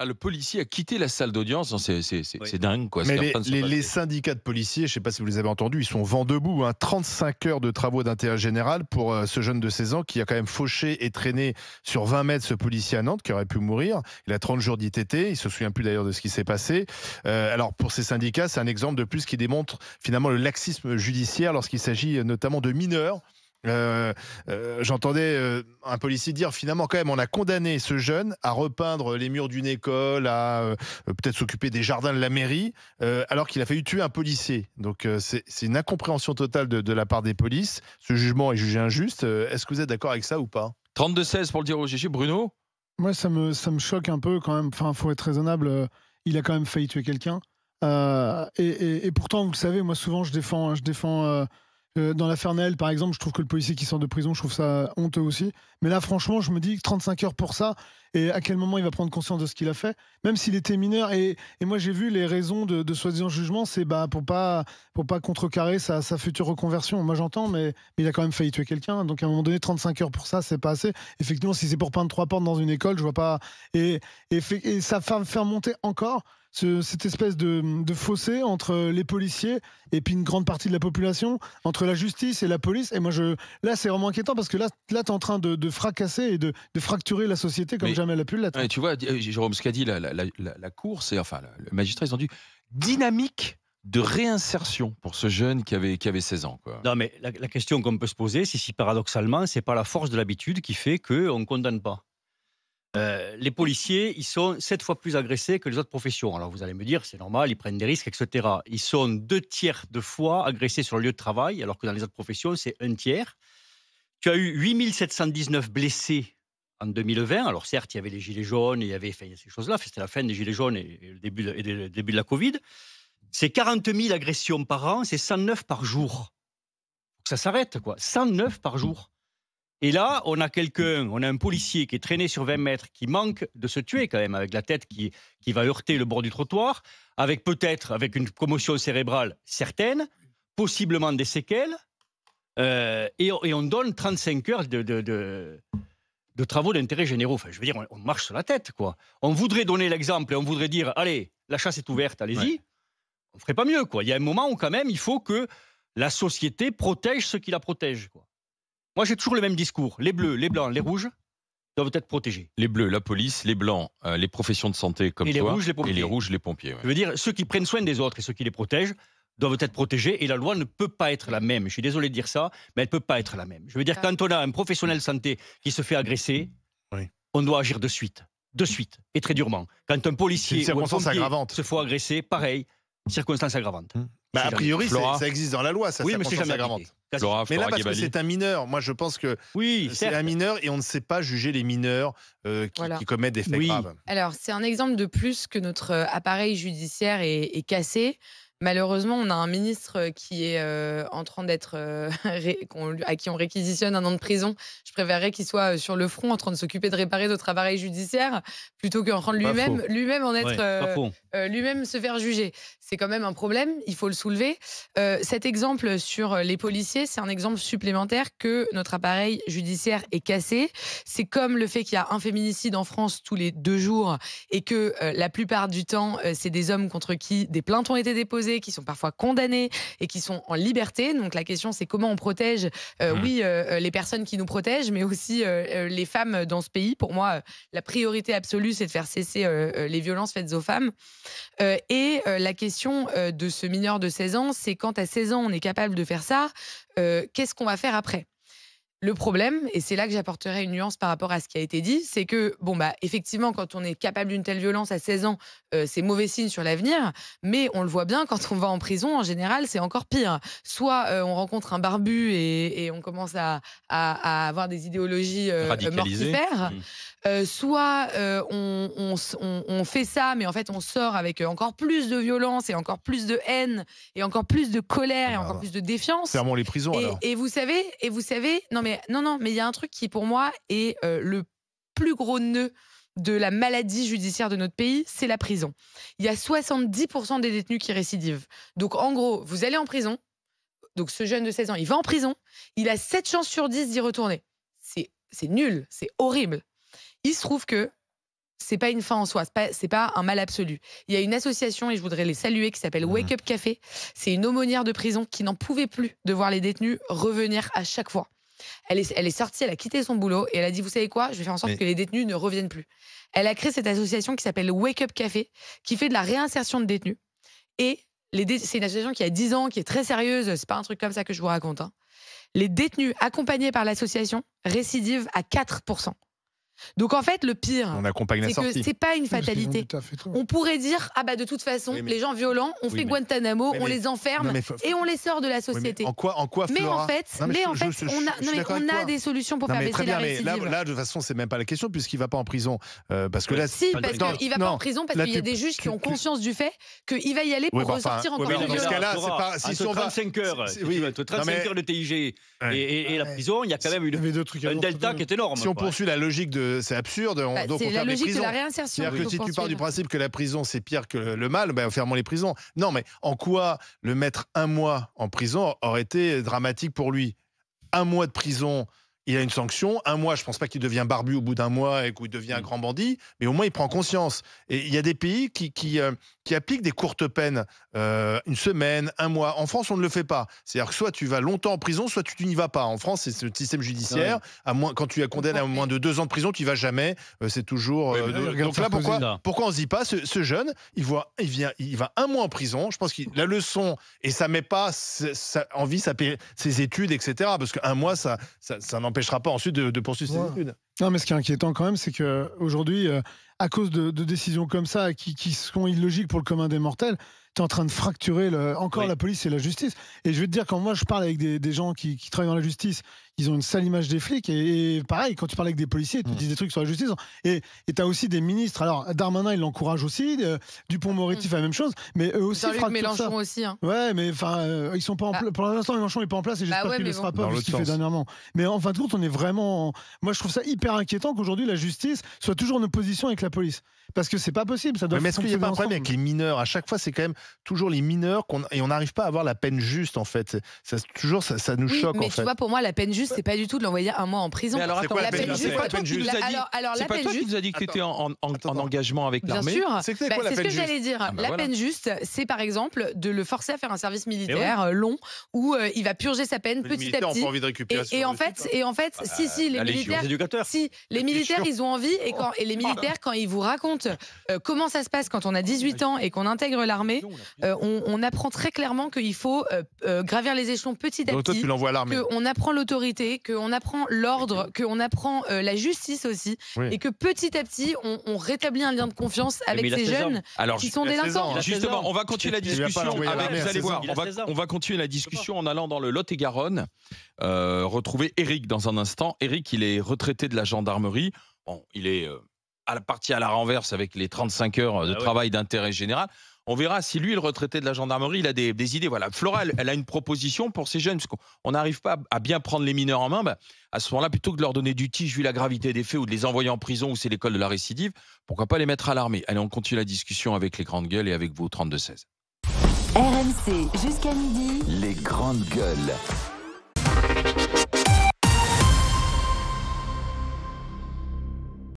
le policier a quitté la salle d'audience. Non, Oui. c'est dingue, quoi. Ce Mais qui est en train de se les passer. syndicats de policiers, je ne sais pas si vous les avez entendus, ils sont vent debout. 35 heures de travaux d'intérêt général pour ce jeune de 16 ans qui a quand même fauché et traîné sur 20 mètres ce policier à Nantes qui aurait pu mourir. Il a 30 jours d'ITT. Il ne se souvient plus d'ailleurs de ce qui s'est passé. Alors pour ces syndicats, c'est un exemple de plus qui démontre finalement le laxisme judiciaire lorsqu'il s'agit notamment de mineurs. J'entendais un policier dire finalement quand même on a condamné ce jeune à repeindre les murs d'une école, à peut-être s'occuper des jardins de la mairie, alors qu'il a failli tuer un policier. Donc c'est une incompréhension totale de la part des polices. Ce jugement est jugé injuste. Est-ce que vous êtes d'accord avec ça ou pas? 32-16 pour le dire au GG. Bruno? Moi, ça me choque un peu quand même. Enfin, faut être raisonnable. Il a quand même failli tuer quelqu'un. Et pourtant, vous le savez, moi, souvent, je défends dans l'affaire Naël, par exemple, je trouve que le policier qui sort de prison, je trouve ça honteux aussi. Mais là, franchement, je me dis 35 heures pour ça, et à quel moment il va prendre conscience de ce qu'il a fait, même s'il était mineur. Et moi, j'ai vu les raisons de soi-disant jugement, c'est pour pas contrecarrer sa future reconversion. Moi, j'entends, mais il a quand même failli tuer quelqu'un. Donc, à un moment donné, 35 heures pour ça, c'est pas assez. Effectivement, si c'est pour peindre 3 portes dans une école, je vois pas. Et ça va faire monter encore cette espèce de fossé entre les policiers et puis une grande partie de la population, entre la justice et la police. Et moi, là, c'est vraiment inquiétant parce que là tu es en train de fracasser et de fracturer la société comme jamais elle a pu l'être. Ouais, tu vois, Jérôme, ce qu'a dit la cour, c'est, enfin, le magistrat, ils ont dit dynamique de réinsertion pour ce jeune qui avait 16 ans, quoi. Non, mais la question qu'on peut se poser, c'est si paradoxalement, c'est pas la force de l'habitude qui fait qu'on ne condamne pas. Les policiers, ils sont 7 fois plus agressés que les autres professions. Alors vous allez me dire, c'est normal, ils prennent des risques, etc. Ils sont 2 tiers de fois agressés sur le lieu de travail, alors que dans les autres professions, c'est 1 tiers. Tu as eu 8 719 blessés en 2020. Alors certes, il y avait les gilets jaunes, il y avait ces choses-là, c'était la fin des gilets jaunes et le début de la Covid. C'est 40 000 agressions par an, c'est 109 par jour. Ça s'arrête, quoi. 109 par jour. Et là, on a un policier qui est traîné sur 20 mètres, qui manque de se tuer quand même, avec la tête qui va heurter le bord du trottoir, avec une commotion cérébrale certaine, possiblement des séquelles, et on donne 35 heures de travaux d'intérêt généraux. Enfin, je veux dire, on marche sur la tête, quoi. On voudrait donner l'exemple et on voudrait dire, allez, la chasse est ouverte, allez-y. Ouais. On ferait pas mieux, quoi. Il y a un moment où quand même, il faut que la société protège ceux qui la protègent, quoi. Moi, j'ai toujours le même discours. Les bleus, les blancs, les rouges doivent être protégés. Les bleus, la police, les blancs, les professions de santé comme et toi, les rouges, les pompiers. Et les rouges, les pompiers. Ouais. Je veux dire, ceux qui prennent soin des autres et ceux qui les protègent doivent être protégés, et la loi ne peut pas être la même. Je suis désolé de dire ça, mais elle ne peut pas être la même. Je veux dire, quand on a un professionnel de santé qui se fait agresser, on doit agir de suite, et très durement. Quand un policier ou un pompier se fait agresser, pareil, circonstance aggravante. A priori, ça existe dans la loi, ça, mais c'est jamais aggravante. Mais là, parce que c'est un mineur. Moi, je pense que c'est un mineur et on ne sait pas juger les mineurs qui commettent des faits graves. Alors, c'est un exemple de plus que notre appareil judiciaire est cassé. Malheureusement, on a un ministre qui est en train d'être à qui on réquisitionne 1 an de prison. Je préférerais qu'il soit sur le front en train de s'occuper de réparer notre appareil judiciaire plutôt qu'en train de lui-même en être lui-même se faire juger. C'est quand même un problème, il faut le soulever. Cet exemple sur les policiers, c'est un exemple supplémentaire que notre appareil judiciaire est cassé. C'est comme le fait qu'il y a un féminicide en France tous les 2 jours et que la plupart du temps, c'est des hommes contre qui des plaintes ont été déposées, qui sont parfois condamnés et qui sont en liberté. Donc la question, c'est comment on protège les personnes qui nous protègent, mais aussi les femmes dans ce pays. Pour moi, la priorité absolue, c'est de faire cesser les violences faites aux femmes. Et la question de ce mineur de 16 ans, c'est quand à 16 ans, on est capable de faire ça, qu'est-ce qu'on va faire après ? Le problème, et c'est là que j'apporterai une nuance par rapport à ce qui a été dit, c'est que, effectivement, quand on est capable d'une telle violence à 16 ans, c'est mauvais signe sur l'avenir, mais on le voit bien, quand on va en prison, en général, c'est encore pire. Soit on rencontre un barbu et on commence à avoir des idéologies mortifères, soit on fait ça, mais en fait, on sort avec encore plus de violence et encore plus de haine et encore plus de colère et encore plus de défiance. Fermons les prisons, alors. Et vous savez, non, mais il y a un truc qui, pour moi, est le plus gros nœud de la maladie judiciaire de notre pays, c'est la prison. Il y a 70% des détenus qui récidivent. Donc, en gros, vous allez en prison. Donc, ce jeune de 16 ans, il va en prison. Il a 7 chances sur 10 d'y retourner. C'est nul, c'est horrible. Il se trouve que c'est pas une fin en soi, c'est pas un mal absolu. Il y a une association, et je voudrais les saluer, qui s'appelle Wake Up Café. C'est une aumônière de prison qui n'en pouvait plus de voir les détenus revenir à chaque fois. Elle est sortie, elle a quitté son boulot et elle a dit, vous savez quoi, je vais faire en sorte que les détenus ne reviennent plus. Elle a créé cette association qui s'appelle Wake Up Café, qui fait de la réinsertion de détenus. Et c'est une association qui a 10 ans, qui est très sérieuse, c'est pas un truc comme ça que je vous raconte. Hein. Les détenus accompagnés par l'association récidivent à 4%. Donc en fait, le pire, On accompagne la c'est que sortie. c'est pas une fatalité. On pourrait dire, ah bah de toute façon, les gens violents, on fait Guantanamo, on les enferme et on les sort de la société. En quoi, mais Flora en fait, on a des solutions pour faire baisser la récidive. Là, de toute façon, c'est même pas la question puisqu'il va pas en prison. Parce que là, si, parce qu'il va pas en prison parce qu'il y a des juges qui ont conscience du fait qu'il va y aller pour ressortir encore plus dans ce violent. cas-là, c'est pas. Si on 35 heures, entre 35 heures de TIG et la prison, il y a quand même un delta qui est énorme. Si on poursuit la logique de, c'est absurde. Donc c'est on la ferme les logique de prisons. la réinsertion. C'est-à-dire que si tu pars du principe que la prison c'est pire que le mal, ben fermons les prisons. Non, mais en quoi le mettre 1 mois en prison aurait été dramatique pour lui? 1 mois de prison, il a une sanction. 1 mois, je pense pas qu'il devient barbu au bout d'1 mois et qu'il devient un grand bandit, mais au moins il prend conscience. Et il y a des pays qui appliquent des courtes peines, 1 semaine, 1 mois. En France, on ne le fait pas. C'est-à-dire que soit tu vas longtemps en prison, soit tu n'y vas pas. En France, c'est le système judiciaire. À moins, quand tu es condamné à moins de 2 ans de prison, tu n'y vas jamais. C'est toujours. Donc là, pourquoi on se dit pas, ce jeune, il va 1 mois en prison. Je pense que la leçon, et ça met pas en vie ses études, etc. Parce qu'1 mois, ça n'empêchera pas ensuite de poursuivre ses études. Non, mais ce qui est inquiétant quand même, c'est qu'aujourd'hui, à cause de décisions comme ça, qui sont illogiques pour le commun des mortels, tu es en train de fracturer la police et la justice. Et je vais te dire, quand moi je parle avec des gens qui travaillent dans la justice, ils ont une sale image des flics. Et pareil, quand tu parles avec des policiers, ils te disent des trucs sur la justice. Et tu as aussi des ministres. Alors, Darmanin, il l'encourage aussi. Dupond-Moretti fait la même chose. Mais eux aussi fracturent Mélenchon ça. aussi. Hein. Ouais, mais ils sont pas en place. Pour l'instant, Mélenchon n'est pas en place et j'espère qu'il ne le sera pas, vu ce qu'il fait dernièrement. Mais en fin de compte, on est vraiment. Moi, je trouve ça hyper inquiétant qu'aujourd'hui, la justice soit toujours en opposition avec la police. Parce que c'est pas possible. Ça doit mais est-ce qu'il n'y a pas un problème avec les mineurs? À chaque fois, c'est quand même toujours les mineurs et on n'arrive pas à avoir la peine juste, en fait. Ça nous choque, en fait. Mais tu vois, pour moi, la peine juste, c'est pas du tout de l'envoyer 1 mois en prison. Mais alors, attends, la peine juste, c'est pas toi qui nous a dit que tu étais en engagement avec l'armée. Bien sûr. C'est ce que j'allais dire. La peine juste, c'est par exemple de le forcer à faire un service militaire long où il va purger sa peine petit à petit. Et en fait, si les militaires, ils ont envie et les militaires, quand ils vous racontent comment ça se passe quand on a 18 ans et qu'on intègre l'armée, on apprend très clairement qu'il faut gravir les échelons petit à petit. Toi, tu l'envoies à l'armée. Qu'on apprend l'autorité, qu'on apprend l'ordre, qu'on apprend la justice aussi, et que petit à petit, on rétablit un lien de confiance avec ces jeunes qui sont délinquants. Justement, on va continuer la discussion. Vous allez voir, on va continuer la discussion en allant dans le Lot-et-Garonne, retrouver Eric dans un instant. Eric, il est retraité de la gendarmerie. Bon, il est parti à la renverse avec les 35 heures de travail d'intérêt général. On verra si lui, le retraité de la gendarmerie, il a des idées. Voilà, Flora, elle a une proposition pour ces jeunes, parce qu'on n'arrive pas à bien prendre les mineurs en main. À ce moment-là, plutôt que de leur donner du tige vu la gravité des faits ou de les envoyer en prison où c'est l'école de la récidive, pourquoi pas les mettre à l'armée? Allez, on continue la discussion avec les grandes gueules et avec vous, 32-16. RMC, jusqu'à midi. Les grandes gueules.